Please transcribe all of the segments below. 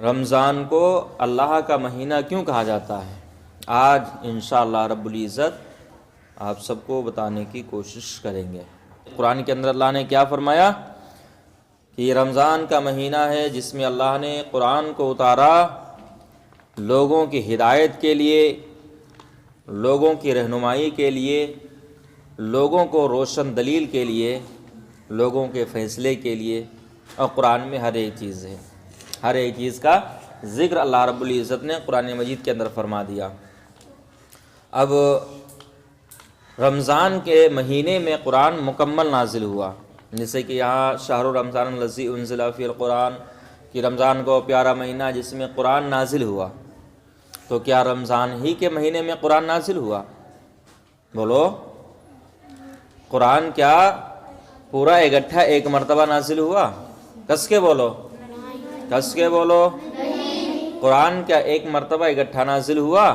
رمضان کو اللہ کا مہینہ کیوں کہا جاتا ہے؟ آج انشاءاللہ رب العزت آپ سب کو بتانے کی کوشش کریں گے۔ قرآن کے اندر اللہ نے کیا فرمایا کہ یہ رمضان کا مہینہ ہے جس میں اللہ نے قرآن کو اتارا لوگوں کی ہدایت کے لیے، لوگوں کی رہنمائی کے لیے، لوگوں کو روشن دلیل کے لیے، لوگوں کے فیصلے کے لیے، اور قرآن میں ہر ایک چیز ہے، ہر ایک چیز کا ذکر اللہ رب العزت نے قرآن مجید کے اندر فرما دیا۔ اب رمضان کے مہینے میں قرآن مکمل نازل ہوا، جیسے کہ یہاں شہر رمضان الذی انزل فیہ القرآن، کہ رمضان کو پیارا مہینہ جس میں قرآن نازل ہوا۔ تو کیا رمضان ہی کے مہینے میں قرآن نازل ہوا؟ بولو، قرآن کیا پورا اکٹھا ایک مرتبہ نازل ہوا؟ کس کے بولو، کس کے بولو۔ قرآن کیا ایک مرتبہ اکٹھا نازل ہوا؟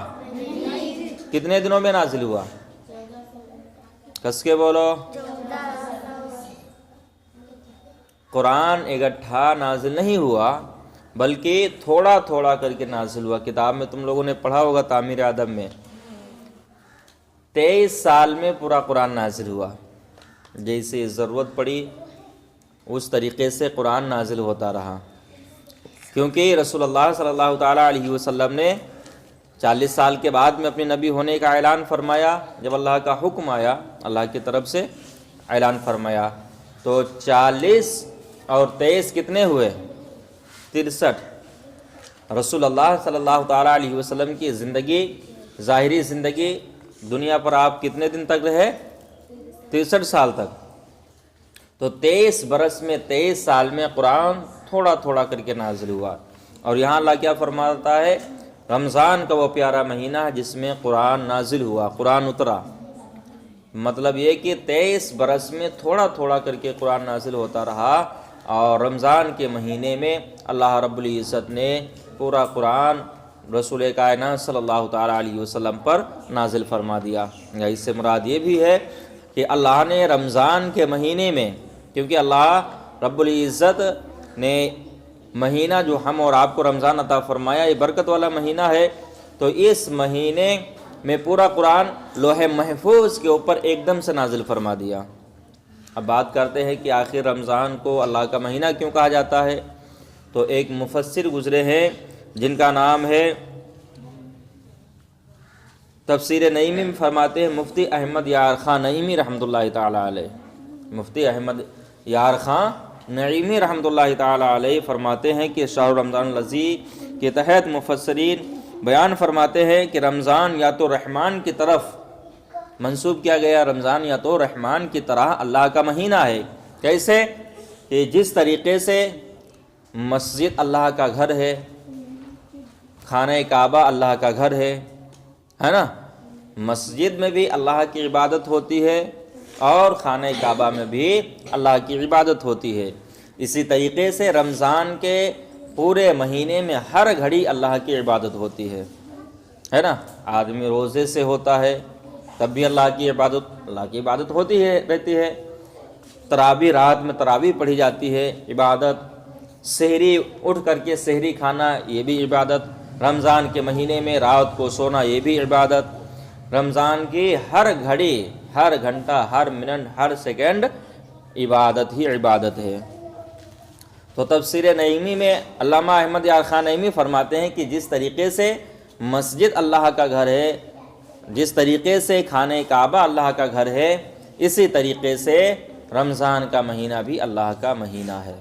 کتنے دنوں میں نازل ہوا؟ کس کے بولو۔ قرآن اکٹھا نازل نہیں ہوا بلکہ تھوڑا تھوڑا کر کے نازل ہوا۔ کتاب میں تم لوگوں نے پڑھا ہوگا تعمیر ادب میں، 23 سال میں پورا قرآن نازل ہوا۔ جیسے ضرورت پڑی اس طریقے سے قرآن نازل ہوتا رہا، کیونکہ رسول اللہ صلی اللہ تعالیٰ علیہ وسلم نے 40 سال کے بعد میں اپنے نبی ہونے کا اعلان فرمایا۔ جب اللہ کا حکم آیا، اللہ کی طرف سے اعلان فرمایا، تو 40 اور 23 کتنے ہوئے؟ 63۔ رسول اللہ صلی اللہ تعالیٰ علیہ وسلم کی زندگی، ظاہری زندگی، دنیا پر آپ کتنے دن تک رہے؟ 63 سال تک۔ تو 23 برس میں 23 سال میں قرآن تھوڑا تھوڑا کر کے نازل ہوا۔ اور یہاں اللہ کیا فرماتا ہے؟ رمضان کا وہ پیارا مہینہ ہے جس میں قرآن نازل ہوا، قرآن اترا۔ مطلب یہ کہ 23 برس میں تھوڑا تھوڑا کر کے قرآن نازل ہوتا رہا، اور رمضان کے مہینے میں اللہ رب العزت نے پورا قرآن رسول کائنات صلی اللہ تعالیٰ علیہ وسلم پر نازل فرما دیا۔ اس سے مراد یہ بھی ہے کہ اللہ نے رمضان کے مہینے میں، کیونکہ اللہ رب العزت نے مہینہ جو ہم اور آپ کو رمضان عطا فرمایا، یہ برکت والا مہینہ ہے، تو اس مہینے میں پورا قرآن لوح محفوظ کے اوپر ایک دم سے نازل فرما دیا۔ اب بات کرتے ہیں کہ آخر رمضان کو اللہ کا مہینہ کیوں کہا جاتا ہے؟ تو ایک مفسر گزرے ہیں جن کا نام ہے، تفسیر نعیمی میں فرماتے ہیں مفتی احمد یار خان نعیمی رحمۃ اللہ تعالیٰ علیہ۔ مفتی احمد یار خان نعیمی رحمۃ اللہ تعالیٰ علیہ فرماتے ہیں کہ شہر رمضان الذی کے تحت مفسرین بیان فرماتے ہیں کہ رمضان یا تو رحمان کی طرف منسوب کیا گیا، رمضان یا تو رحمان کی طرح اللہ کا مہینہ ہے۔ کیسے؟ کہ جس طریقے سے مسجد اللہ کا گھر ہے، خانہ کعبہ اللہ کا گھر ہے نا، مسجد میں بھی اللہ کی عبادت ہوتی ہے اور خانہ کعبہ میں بھی اللہ کی عبادت ہوتی ہے، اسی طریقے سے رمضان کے پورے مہینے میں ہر گھڑی اللہ کی عبادت ہوتی ہے نا۔ آدمی روزے سے ہوتا ہے تب بھی اللہ کی عبادت ہوتی ہے، رہتی ہے۔ تراویح، رات میں تراویح پڑھی جاتی ہے، عبادت۔ سحری اٹھ کر کے سحری کھانا، یہ بھی عبادت۔ رمضان کے مہینے میں رات کو سونا، یہ بھی عبادت۔ رمضان کی ہر گھڑی، ہر گھنٹہ، ہر منٹ، ہر سیکنڈ عبادت ہی عبادت ہے۔ تو تفسیر نعیمی میں علامہ احمد یار خان نعیمی فرماتے ہیں کہ جس طریقے سے مسجد اللہ کا گھر ہے، جس طریقے سے خانہ کعبہ اللہ کا گھر ہے، اسی طریقے سے رمضان کا مہینہ بھی اللہ کا مہینہ ہے،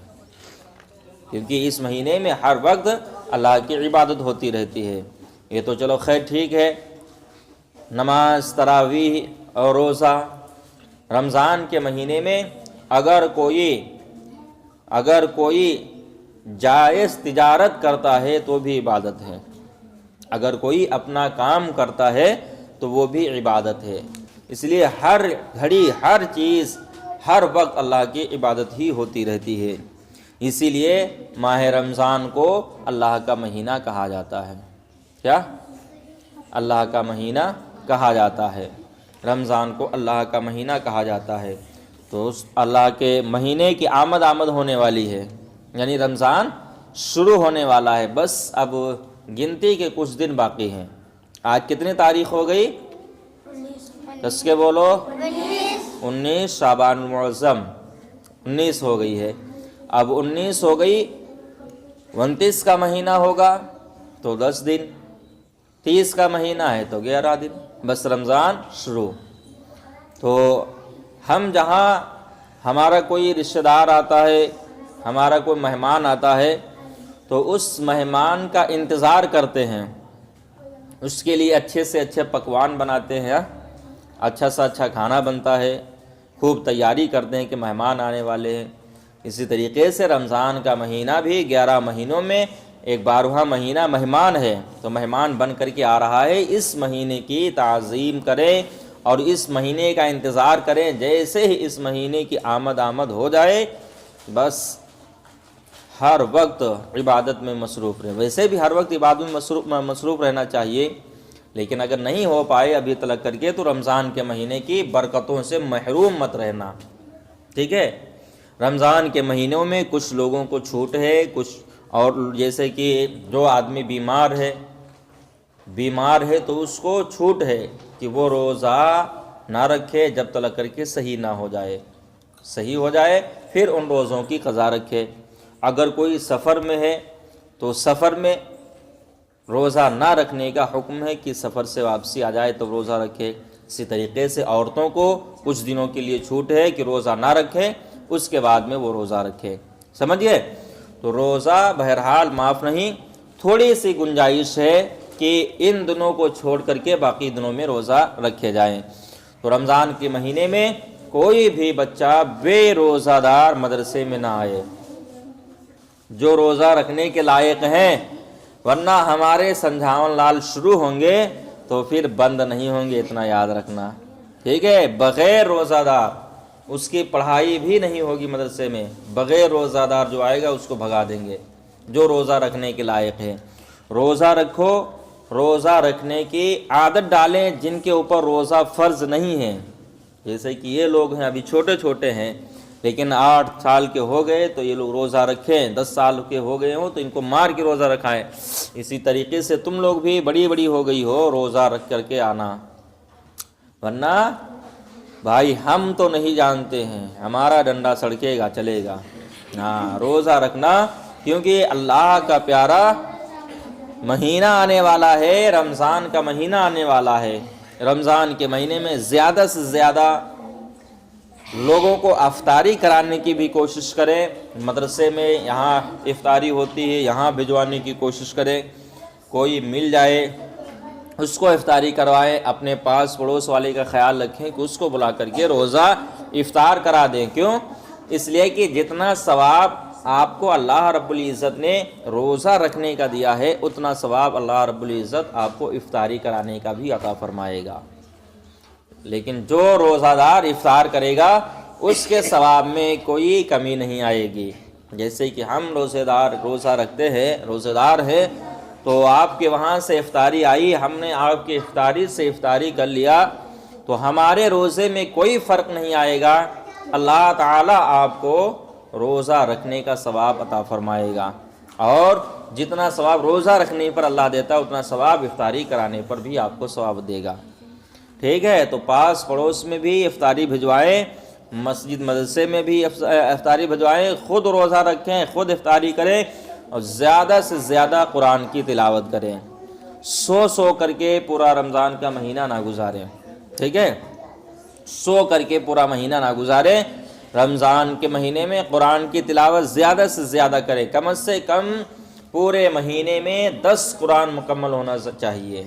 کیونکہ اس مہینے میں ہر وقت اللہ کی عبادت ہوتی رہتی ہے۔ یہ تو چلو خیر ٹھیک ہے، نماز، تراویح اور روزہ۔ رمضان کے مہینے میں اگر کوئی جائز تجارت کرتا ہے تو بھی عبادت ہے، اگر کوئی اپنا کام کرتا ہے تو وہ بھی عبادت ہے۔ اس لیے ہر گھڑی، ہر چیز، ہر وقت اللہ کی عبادت ہی ہوتی رہتی ہے۔ اسی لیے ماہ رمضان کو اللہ کا مہینہ کہا جاتا ہے۔ کیا؟ اللہ کا مہینہ کہا جاتا ہے، رمضان کو اللہ کا مہینہ کہا جاتا ہے۔ تو اس اللہ کے مہینے کی آمد ہونے والی ہے، یعنی رمضان شروع ہونے والا ہے، بس اب گنتی کے کچھ دن باقی ہیں۔ آج کتنی تاریخ ہو گئی؟ کس کے بولو؟ 19 شعبان المعظم، 19 ہو گئی ہے۔ اب 19 ہو گئی، 29 کا مہینہ ہوگا تو 10 دن، 30 کا مہینہ ہے تو 11 دن، بس رمضان شروع۔ تو ہم جہاں ہمارا کوئی رشتہ دار آتا ہے، ہمارا کوئی مہمان آتا ہے، تو اس مہمان کا انتظار کرتے ہیں، اس کے لیے اچھے سے اچھے پکوان بناتے ہیں، اچھا سا اچھا کھانا بنتا ہے، خوب تیاری کرتے ہیں کہ مہمان آنے والے ہیں۔ اسی طریقے سے رمضان کا مہینہ بھی 11 مہینوں میں ایک 12واں مہینہ مہمان ہے، تو مہمان بن کر کے آ رہا ہے، اس مہینے کی تعظیم کریں اور اس مہینے کا انتظار کریں۔ جیسے ہی اس مہینے کی آمد ہو جائے، بس ہر وقت عبادت میں مصروف رہے۔ ویسے بھی ہر وقت عبادت میں مصروف رہنا چاہیے، لیکن اگر نہیں ہو پائے ابھی تلک کر کے تو رمضان کے مہینے کی برکتوں سے محروم مت رہنا، ٹھیک ہے؟ رمضان کے مہینوں میں کچھ لوگوں کو چھوٹ ہے، کچھ اور جیسے کہ جو آدمی بیمار ہے تو اس کو چھوٹ ہے کہ وہ روزہ نہ رکھے جب تلک کر کے صحیح نہ ہو جائے، صحیح ہو جائے پھر ان روزوں کی قضا رکھے۔ اگر کوئی سفر میں ہے تو سفر میں روزہ نہ رکھنے کا حکم ہے کہ سفر سے واپسی آ جائے تو روزہ رکھے۔ اسی طریقے سے عورتوں کو کچھ دنوں کے لیے چھوٹ ہے کہ روزہ نہ رکھے، اس کے بعد میں وہ روزہ رکھے، سمجھئے؟ تو روزہ بہرحال معاف نہیں، تھوڑی سی گنجائش ہے کہ ان دنوں کو چھوڑ کر کے باقی دنوں میں روزہ رکھے جائیں۔ تو رمضان کے مہینے میں کوئی بھی بچہ بے روزہ دار مدرسے میں نہ آئے، جو روزہ رکھنے کے لائق ہیں، ورنہ ہمارے سنجھاون لال شروع ہوں گے تو پھر بند نہیں ہوں گے، اتنا یاد رکھنا، ٹھیک ہے؟ بغیر روزہ دار اس کی پڑھائی بھی نہیں ہوگی مدرسے میں، بغیر روزہ دار جو آئے گا اس کو بھگا دیں گے، جو روزہ رکھنے کے لائق ہے۔ روزہ رکھو، روزہ رکھنے کی عادت ڈالیں جن کے اوپر روزہ فرض نہیں ہے، جیسے کہ یہ لوگ ہیں ابھی چھوٹے ہیں لیکن 8 سال کے ہو گئے تو یہ لوگ روزہ رکھیں، 10 سال کے ہو گئے ہوں تو ان کو مار کے روزہ رکھائیں۔ اسی طریقے سے تم لوگ بھی بڑی ہو گئی ہو، روزہ رکھ کر کے آنا، ورنہ بھائی ہم تو نہیں جانتے ہیں، ہمارا ڈنڈا سڑکے گا چلے گا۔ ہاں، روزہ رکھنا، کیونکہ اللہ کا پیارا مہینہ آنے والا ہے، رمضان کا مہینہ آنے والا ہے۔ رمضان کے مہینے میں زیادہ سے زیادہ لوگوں کو افطاری کرانے کی بھی کوشش کریں، مدرسے میں یہاں افطاری ہوتی ہے یہاں بھجوانے کی کوشش کریں، کوئی مل جائے اس کو افطاری کروائیں، اپنے پاس پڑوس والے کا خیال رکھیں کہ اس کو بلا کر کے روزہ افطار کرا دیں۔ کیوں؟ اس لیے کہ جتنا ثواب آپ کو اللہ رب العزت نے روزہ رکھنے کا دیا ہے، اتنا ثواب اللہ رب العزت آپ کو افطاری کرانے کا بھی عطا فرمائے گا۔ لیکن جو روزہ دار افطار کرے گا اس کے ثواب میں کوئی کمی نہیں آئے گی۔ جیسے کہ ہم روزہ رکھتے ہیں، روزہ دار ہے، تو آپ کے وہاں سے افطاری آئی، ہم نے آپ کی افطاری سے افطاری کر لیا تو ہمارے روزے میں کوئی فرق نہیں آئے گا، اللہ تعالیٰ آپ کو روزہ رکھنے کا ثواب عطا فرمائے گا، اور جتنا ثواب روزہ رکھنے پر اللہ دیتا ہے اتنا ثواب افطاری کرانے پر بھی آپ کو ثواب دے گا، ٹھیک ہے؟ تو پاس پڑوس میں بھی افطاری بھجوائیں، مسجد مدرسے میں بھی افطاری بھجوائیں، خود روزہ رکھیں، خود افطاری کریں، اور زیادہ سے زیادہ قرآن کی تلاوت کریں، سو کر کے پورا رمضان کا مہینہ نہ گزاریں، ٹھیک ہے؟ سو کر کے پورا مہینہ نہ گزاریں، رمضان کے مہینے میں قرآن کی تلاوت زیادہ سے زیادہ کریں، کم سے کم پورے مہینے میں 10 قرآن مکمل ہونا چاہیے،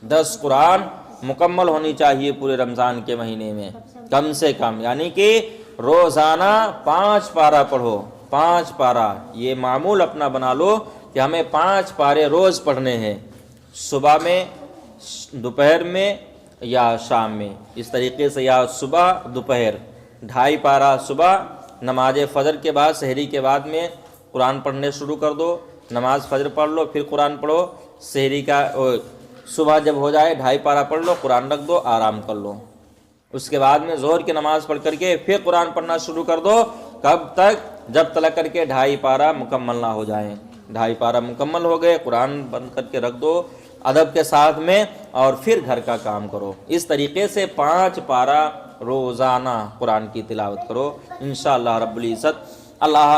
10 قرآن مکمل ہونی چاہیے پورے رمضان کے مہینے میں، کم سے کم، یعنی کہ روزانہ 5 پارہ پڑھو، 5 پارہ، یہ معمول اپنا بنا لو کہ ہمیں 5 پارے روز پڑھنے ہیں، صبح میں، دوپہر میں یا شام میں، اس طریقے سے، یا صبح دوپہر 2.5 پارہ صبح، نماز فجر کے بعد، سحری کے بعد میں قرآن پڑھنے شروع کر دو، نماز فجر پڑھ لو پھر قرآن پڑھو، سحری کا صبح جب ہو جائے 2.5 پارہ پڑھ لو، قرآن رکھ دو، آرام کر لو، اس کے بعد میں ظہر کی نماز پڑھ کر کے پھر قرآن پڑھنا شروع کر دو، کب تک؟ جب تلک کر کے 2.5 پارہ مکمل نہ ہو جائیں، 2.5 پارہ مکمل ہو گئے، قرآن بند کر کے رکھ دو ادب کے ساتھ میں، اور پھر گھر کا کام کرو۔ اس طریقے سے 5 پارہ روزانہ قرآن کی تلاوت کرو، انشاءاللہ رب العزت اللہ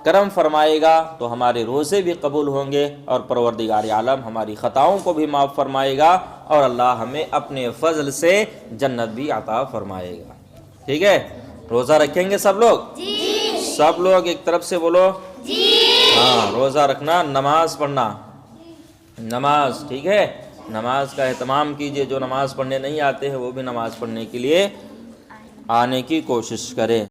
کرم فرمائے گا تو ہمارے روزے بھی قبول ہوں گے، اور پروردگار عالم ہماری خطاؤں کو بھی معاف فرمائے گا، اور اللہ ہمیں اپنے فضل سے جنت بھی عطا فرمائے گا۔ ٹھیک ہے، روزہ رکھیں گے سب لوگ؟ سب لوگ ایک طرف سے بولو ہاں، روزہ رکھنا، نماز پڑھنا، نماز، ٹھیک ہے، نماز کا اہتمام کیجئے، جو نماز پڑھنے نہیں آتے ہیں وہ بھی نماز پڑھنے کے لیے آنے کی کوشش کریں۔